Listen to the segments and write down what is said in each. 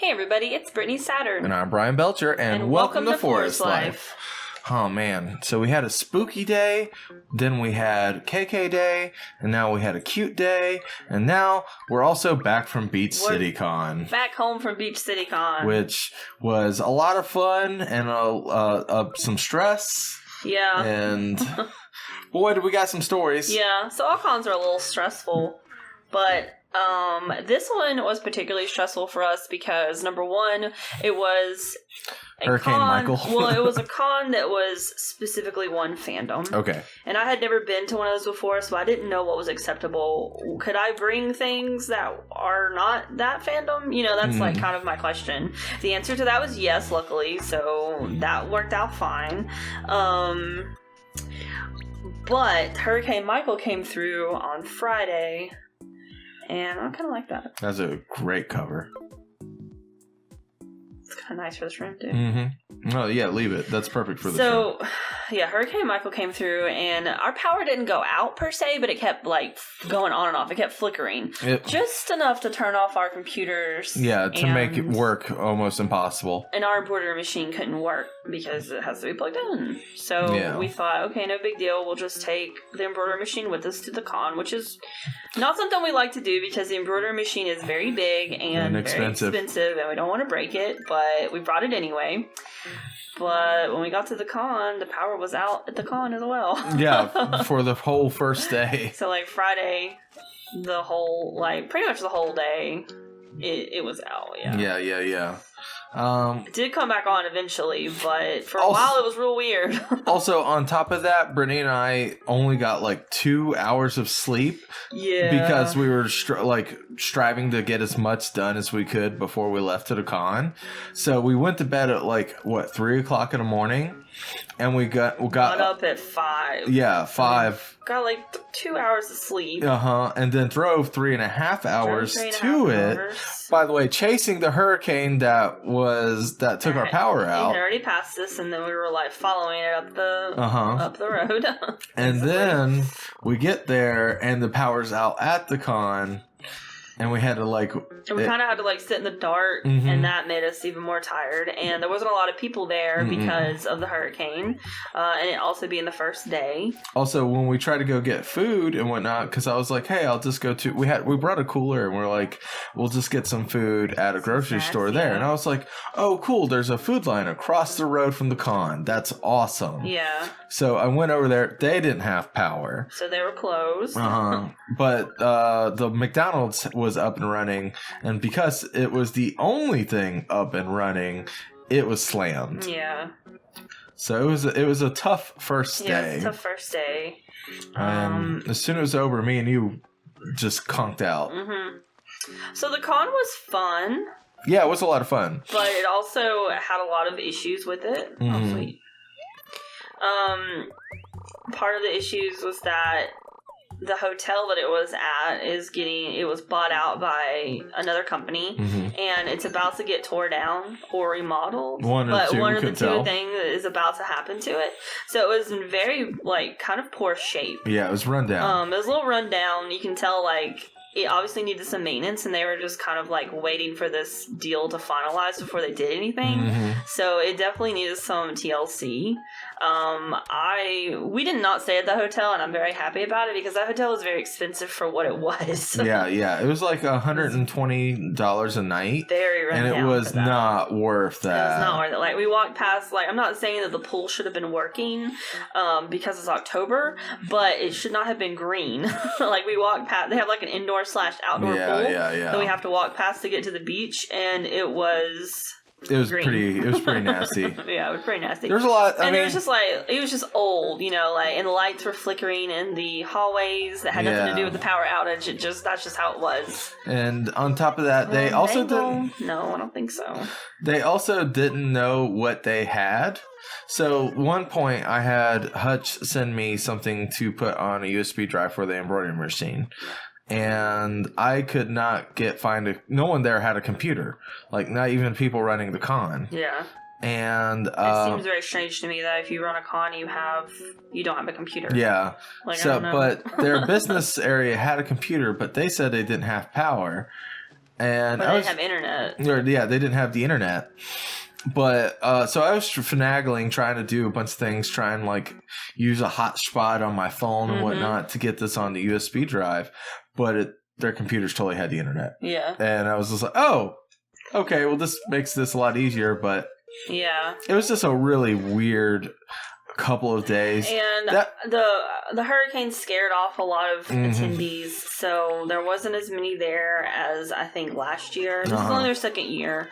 Hey everybody, it's Brittany Saturn. And I'm Bryan Belcher, and welcome to Forest Life. Oh man, so we had a spooky day, then we had KK day, and now we had a cute day, and now we're also back from Beach City Con. Back home from Beach City Con. Which was a lot of fun and some stress. Yeah. And boy, did we got some stories. Yeah, so all cons are a little stressful, but this one was particularly stressful for us because, number one, it was a Hurricane con. Michael. Well, it was a con that was specifically one fandom. Okay. And I had never been to one of those before, so I didn't know what was acceptable. Could I bring things that are not that fandom? You know, that's like kind of my question. The answer to that was yes, luckily, so that worked out fine. But Hurricane Michael came through on Friday, and I kind of like that. That's a great cover. It's kind of nice for this room, too. Mm-hmm. Oh, yeah, leave it. That's perfect for the show. So, yeah, Hurricane Michael came through, and our power didn't go out, per se, but it kept, like, going on and off. It kept flickering. Just enough to turn off our computers. Yeah, to make it work almost impossible. And our embroidery machine couldn't work because it has to be plugged in. So we thought, okay, no big deal. We'll just take the embroidery machine with us to the con, which is not something we like to do because the embroidery machine is very big and very expensive, and we don't want to break it, but we brought it anyway. But when we got to the con, the power was out at the con as well. Yeah, for the whole first day. So, like, Friday, pretty much the whole day, it was out, Yeah. It did come back on eventually, but for a while it was real weird. Also, on top of that, Brittany and I only got like 2 hours of sleep. Yeah. Because we were striving to get as much done as we could before we left to the con. So we went to bed at 3 o'clock in the morning. And we got up at 5. Yeah, 5. Got like 2 hours of sleep. And then drove 3.5 hours to it. By the way, chasing the hurricane that took our power out. We had already passed this, and then we were like following it up the road. And then we get there, and the power's out at the con. And we had to we kind of had to sit in the dark, and that made us even more tired. And there wasn't a lot of people there because of the hurricane, and it also being the first day. Also, when we tried to go get food and whatnot, because I was like, "Hey, I'll just go to." We brought a cooler, and we're like, "We'll just get some food at a grocery store there." Yeah. And I was like, "Oh, cool! There's a food line across the road from the con. That's awesome." Yeah. So I went over there. They didn't have power, so they were closed. But the McDonald's was up and running, and because it was the only thing up and running, it was slammed. Yeah. So it was a tough first day. Yeah, it was a tough first day. As soon as it was over, me and you just conked out. So the con was fun. Yeah, it was a lot of fun. But it also had a lot of issues with it. Oh, sweet. Part of the issues was that the hotel that it was at it was bought out by another company, and it's about to get tore down or remodeled. One of the two things is about to happen to it. So it was in very kind of poor shape. Yeah, it was run down. It was a little run down. You can tell it obviously needed some maintenance, and they were just kind of waiting for this deal to finalize before they did anything. So it definitely needed some TLC. We did not stay at the hotel, and I'm very happy about it because that hotel was very expensive for what it was. Yeah. It was like $120 a night. Very run down. And it was not worth that. It was not worth it. We walked past, I'm not saying that the pool should have been working, because it's October, but it should not have been green. We walked past, they have an indoor/outdoor pool that we have to walk past to get to the beach, and it was green. It was pretty nasty. Yeah, it was pretty nasty. There was a lot. It was just old, and the lights were flickering in the hallways that had nothing to do with the power outage. That's just how it was. And on top of that, they also didn't. No, I don't think so. They also didn't know what they had. So one point, I had Hutch send me something to put on a USB drive for the embroidery machine. And I could not no one there had a computer. Not even people running the con. Yeah. And it seems very strange to me that if you run a con, you don't have a computer. Yeah. I don't know. But their business area had a computer, but they said they didn't have power. And they didn't have internet. Yeah, they didn't have the internet. But so I was finagling, trying to do a bunch of things, trying to like use a hotspot on my phone and whatnot to get this on the USB drive. But their computers totally had the internet. Yeah. And I was just like, oh, okay, well, this makes this a lot easier. But yeah, it was just a really weird couple of days. And the hurricane scared off a lot of attendees, so there wasn't as many there as I think last year. This is only their second year.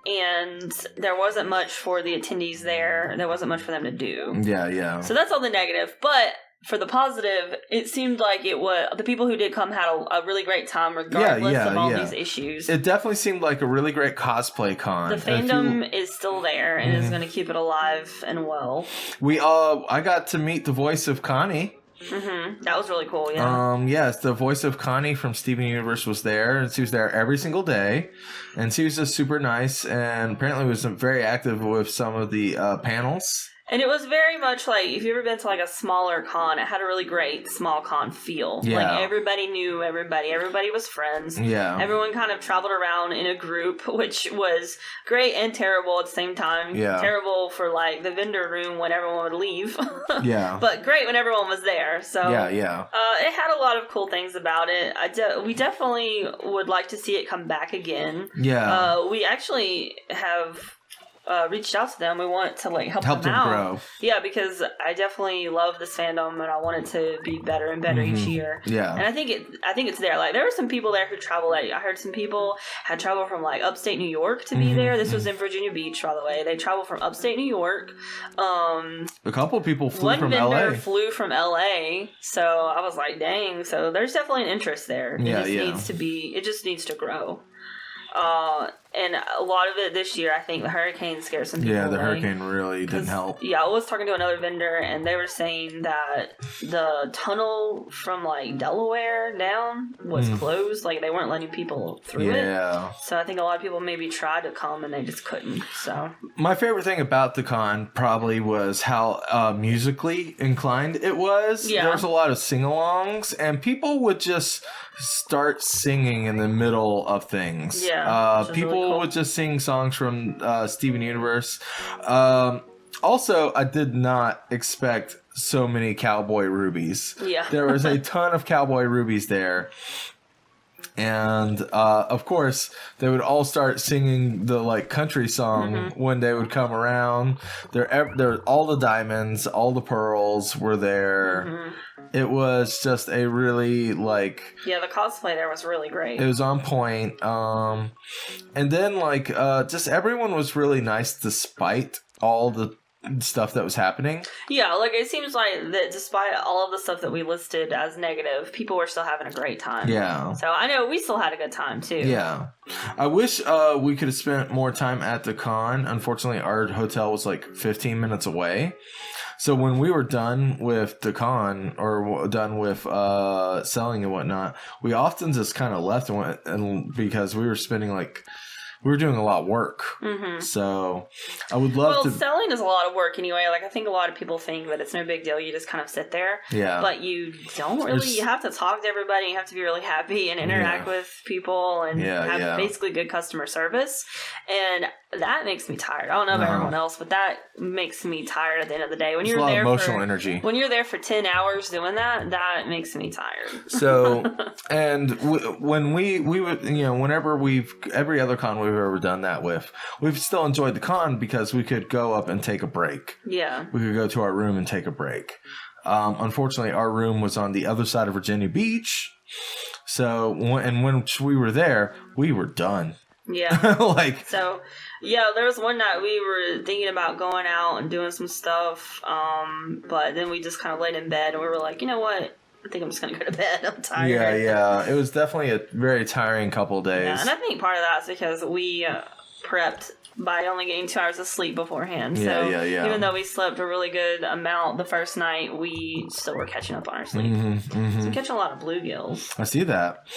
And there wasn't much for the attendees there. There wasn't much for them to do. Yeah. So that's all the negative. But for the positive, it seemed like the people who did come had a really great time regardless of all these issues. It definitely seemed like a really great cosplay con. The fandom is still there and is going to keep it alive and well. I got to meet the voice of Connie. That was really cool, yeah. Yes, the voice of Connie from Steven Universe was there, and she was there every single day, and she was just super nice, and apparently was very active with some of the panels. And it was very much like, if you've ever been to like a smaller con, it had a really great small con feel. Yeah. Like everybody knew everybody. Everybody was friends. Yeah. Everyone kind of traveled around in a group, which was great and terrible at the same time. Yeah. Terrible for like the vendor room when everyone would leave. Yeah. But great when everyone was there. So yeah. It had a lot of cool things about it. We definitely would like to see it come back again. Yeah. We actually have reached out to them. We want to like help them out. Grow. Yeah, because I definitely love this fandom and I want it to be better and better each year. Yeah. And I think it's there. Like there were some people there who travel. Like I heard some people had traveled from like upstate New York to be there. This was in Virginia Beach, by the way. They traveled from upstate New York. A couple of people flew from LA. One vendor flew from LA. So I was like, dang. So there's definitely an interest there. It just needs to grow. And a lot of it this year, I think the hurricane scared some people away. Hurricane really didn't help. Yeah, I was talking to another vendor, and they were saying that the tunnel from, like, Delaware down was closed. Like, they weren't letting people through it. Yeah. So I think a lot of people maybe tried to come, and they just couldn't, so. My favorite thing about the con probably was how musically inclined it was. Yeah. There was a lot of sing-alongs, and people would just start singing in the middle of things. Yeah. People really cool. would just sing songs from Steven Universe. Also, I did not expect so many Cowboy Rubies. Yeah. There was a ton of Cowboy Rubies there. And, of course, they would all start singing the, like, country song when they would come around. All the diamonds, all the pearls were there. It was just a really, like... Yeah, the cosplay there was really great. It was on point. And then, like, just everyone was really nice despite all the stuff that was happening. Yeah, like, it seems like that despite all of the stuff that we listed as negative, people were still having a great time. Yeah. So I know we still had a good time, too. Yeah. I wish we could have spent more time at the con. Unfortunately, our hotel was, like, 15 minutes away. So when we were done with the con, or done with selling and whatnot, we often just kind of left and went, and because we were spending we were doing a lot of work. So I would love to... Well, selling is a lot of work anyway. Like, I think a lot of people think that it's no big deal. You just kind of sit there. Yeah. But you don't really... You have to talk to everybody. You have to be really happy and interact with people and have basically good customer service. And that makes me tired. I don't know about everyone else, but that makes me tired at the end of the day. When you're there emotional energy. When you're there for 10 hours doing that, that makes me tired. So, and when we would, whenever every other con we've ever done that with, we've still enjoyed the con because we could go up and take a break. Yeah. We could go to our room and take a break. Unfortunately, our room was on the other side of Virginia Beach. So, when we were there, we were done. Yeah. There was one night we were thinking about going out and doing some stuff, but then we just kind of laid in bed and we were like, you know what? I think I'm just going to go to bed. I'm tired. Yeah. It was definitely a very tiring couple of days. Yeah, and I think part of that's because we prepped by only getting 2 hours of sleep beforehand. So even though we slept a really good amount the first night, we still were catching up on our sleep. So we catch a lot of bluegills. I see that.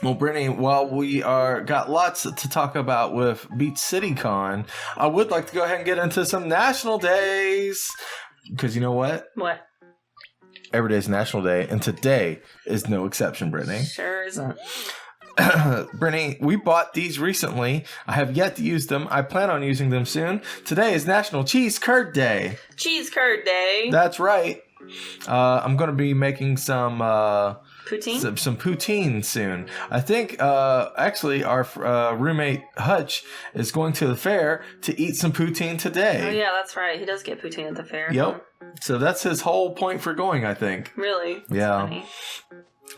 Well, Brittany, while we got lots to talk about with Beach City Con, I would like to go ahead and get into some national days. Because you know what? What? Every day is National Day, and today is no exception, Brittany. Sure isn't. Brittany, we bought these recently. I have yet to use them. I plan on using them soon. Today is National Cheese Curd Day. Cheese Curd Day. That's right. I'm going to be making some poutine? Some poutine soon. I think actually our roommate Hutch is going to the fair to eat some poutine today. Oh yeah, that's right. He does get poutine at the fair. Yep. So that's his whole point for going, I think. Really? That's yeah. Funny.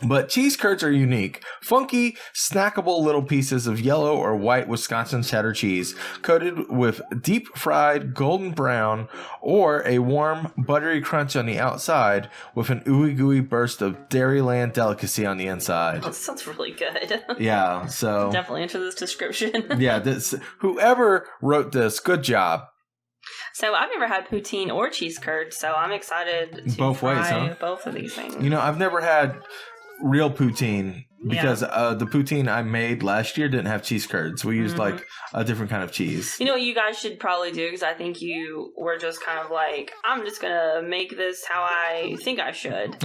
But cheese curds are unique. Funky, snackable little pieces of yellow or white Wisconsin cheddar cheese coated with deep fried golden brown or a warm buttery crunch on the outside with an ooey gooey burst of Dairyland delicacy on the inside. Oh, that sounds really good. Yeah, so definitely enter this description. Yeah, whoever wrote this, good job. So I've never had poutine or cheese curd, so I'm excited to both ways, huh? Both of these things. You know, I've never had real poutine because the poutine I made last year didn't have cheese curds. We used like a different kind of cheese. You know what you guys should probably do, because I think you were just kind of like, I'm just gonna make this how I think I should.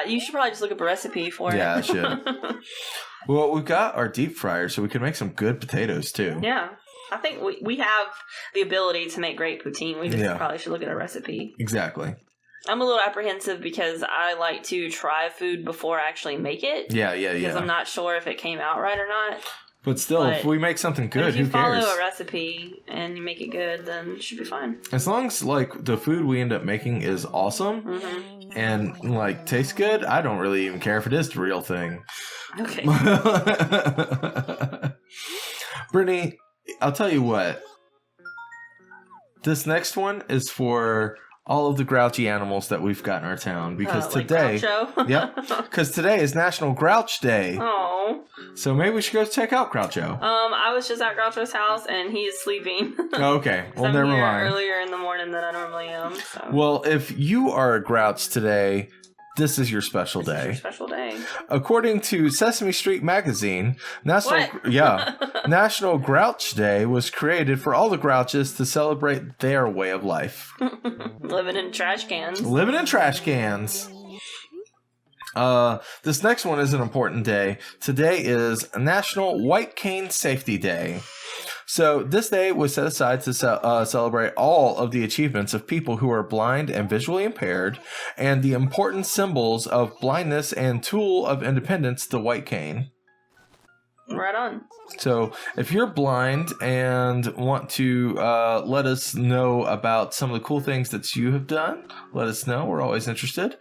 You should probably just look up a recipe for it. Yeah, I should. Well, we've got our deep fryer, so we can make some good potatoes too. Yeah. I think we have the ability to make great poutine. We just probably should look at a recipe. Exactly. I'm a little apprehensive because I like to try food before I actually make it. Yeah. Because I'm not sure if it came out right or not. But still, if we make something good, who cares? If you follow a recipe and you make it good, then it should be fine. As long as like the food we end up making is awesome and like tastes good, I don't really even care if it is the real thing. Okay. Brittany, I'll tell you what. This next one is for all of the grouchy animals that we've got in our town, because today, because today is National Grouch Day. Oh, so maybe we should go check out Groucho. I was just at Groucho's house and he is sleeping. Okay, well, never mind. Earlier in the morning than I normally am. So. Well, if you are a grouch today, this is your special day. Your special day. According to Sesame Street magazine, National Grouch Day was created for all the grouches to celebrate their way of life. Living in trash cans. Living in trash cans. This next one is an important day. Today is National White Cane Safety Day. So this day was set aside to celebrate all of the achievements of people who are blind and visually impaired, and the important symbols of blindness and tool of independence, the white cane. Right on. So if you're blind and want to let us know about some of the cool things that you have done, let us know. We're always interested.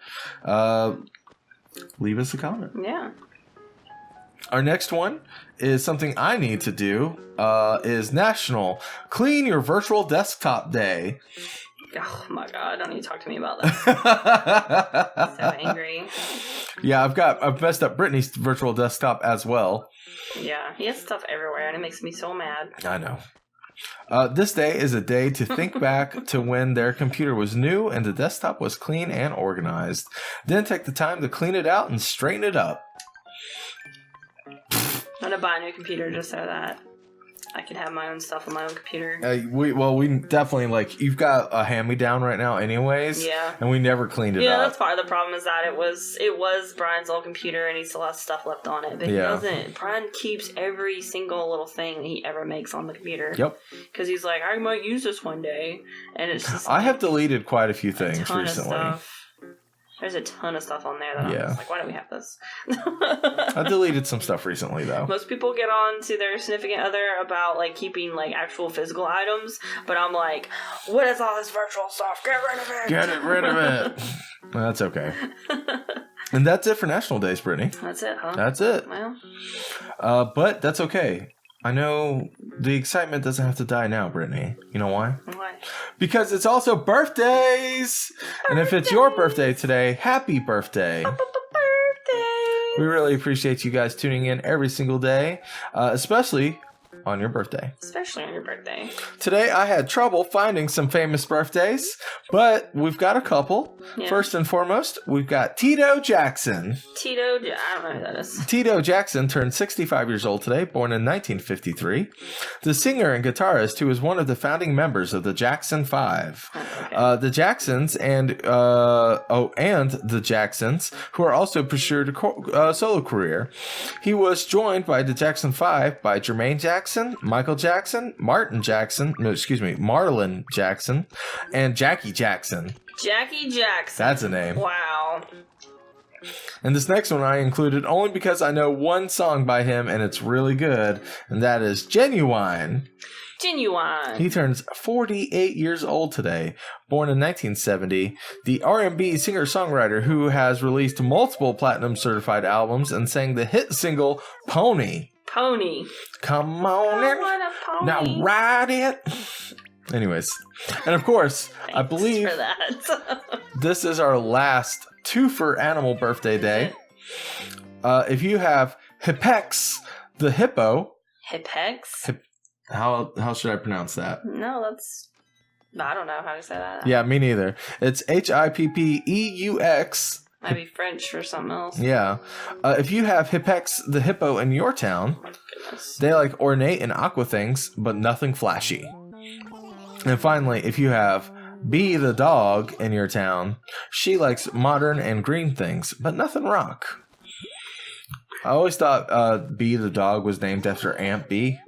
Leave us a comment. Yeah. Our next one is something I need to do, is National Clean Your Virtual Desktop Day. Oh my god, don't even talk to me about that. I'm so angry. Yeah, I've messed up Brittany's virtual desktop as well. Yeah, he has stuff everywhere and it makes me so mad. I know. This day is a day to think back to when their computer was new and the desktop was clean and organized. Then take the time to clean it out and straighten it up. I'm gonna buy a new computer just so that I can have my own stuff on my own computer. We definitely, like, you've got a hand-me-down right now anyways. Yeah. And we never cleaned it up. Yeah, that's part of the problem, is that it was Brian's old computer and he still has stuff left on it. But he doesn't. Brian keeps every single little thing that he ever makes on the computer. Yep. Because he's like, I might use this one day. And it's just I have deleted quite a few things recently. There's a ton of stuff on there that I'm just like, why don't we have this? I deleted some stuff recently, though. Most people get on to their significant other about, like, keeping, like, actual physical items, but I'm like, what is all this virtual stuff? Get rid of it! Get rid of it! Well, that's okay. And that's it for National Days, Brittany. That's it, huh? That's it. Well. But that's okay. I know the excitement doesn't have to die now, Brittany. You know why? Why? Because it's also birthdays! And if it's your birthday today, happy birthday! Birthday! We really appreciate you guys tuning in every single day, especially on your birthday. Especially on your birthday. Today, I had trouble finding some famous birthdays, but we've got a couple. Yeah. First and foremost, we've got Tito Jackson. I don't know who that is. Tito Jackson turned 65 years old today, born in 1953. The singer and guitarist who was one of the founding members of the Jackson 5. Okay. The Jacksons and the Jacksons, who are also pursued a solo career. He was joined by the Jackson 5 by Jermaine Jackson, Michael Jackson, Marlon Jackson, and Jackie Jackson. Jackie Jackson. That's a name. Wow. And this next one I included only because I know one song by him and it's really good, and that is Genuine. He turns 48 years old today, born in 1970. The R&B singer-songwriter who has released multiple platinum certified albums and sang the hit single Pony. Come on in, now ride it. Anyways, and of course, Thanks I believe for that. This is our last twofer animal birthday day. If you have Hippex the hippo. Hippex? How should I pronounce that? No, I don't know how to say that. Yeah, me neither. It's Hippeux. Might be French or something else. Yeah. If you have Hippex the hippo in your town, oh my goodness. They like ornate and aqua things, but nothing flashy. And finally, if you have Bee the dog in your town, she likes modern and green things, but nothing rock. I always thought Bee the dog was named after Aunt Bee.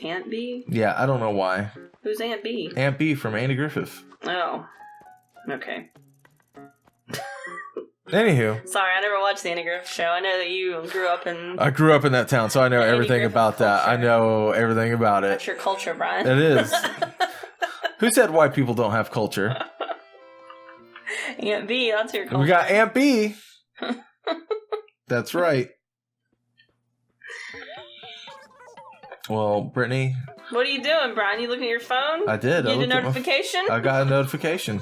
Aunt Bee? Yeah, I don't know why. Who's Aunt Bee? Aunt Bee from Andy Griffith. Oh. Okay. Anywho. Sorry, I never watched the Andy Griffith show. I know that you grew up in... I grew up in that town, so I know everything Griffith about culture. that. I know everything about it. That's your culture, Bryan. It is. Who said white people don't have culture? Aunt Bee, that's your culture. We got Aunt Bee. That's right. Well, Brittany. What are you doing, Bryan? You looking at your phone? I did. You get a notification? I got a notification.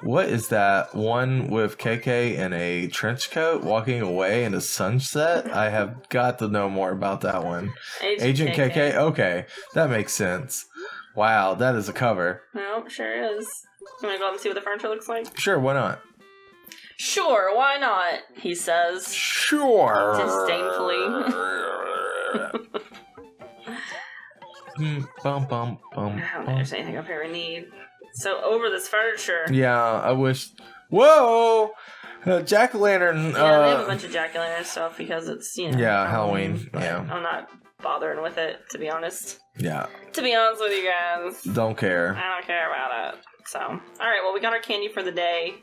What is that one with KK in a trench coat walking away in a sunset? I have got to know more about that one. Agent KK? Okay, that makes sense. Wow, that is a cover. No, sure is. You want to go up and see what the furniture looks like? Sure, why not? Sure, why not? He says. Sure. Disdainfully. I don't think there's anything up here we need. So over this furniture. Yeah, I wish. Whoa! Jack-o'-lantern. Yeah, they have a bunch of jack-o'-lantern stuff because it's, Yeah, Halloween. Yeah. I'm not bothering with it, to be honest. Yeah. To be honest with you guys. Don't care. I don't care about it. So, alright, well, we got our candy for the day.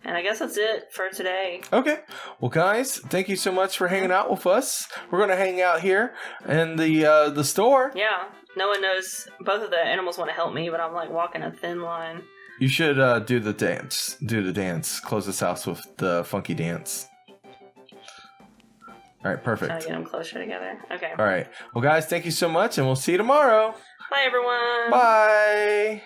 And I guess that's it for today. Okay. Well, guys, thank you so much for hanging out with us. We're going to hang out here in the store. Yeah. No one knows. Both of the animals want to help me, but I'm like walking a thin line. You should do the dance. Close this house with the funky dance. All right, perfect. Trying to get them closer together. Okay. All right. Well, guys, thank you so much, and we'll see you tomorrow. Bye, everyone. Bye.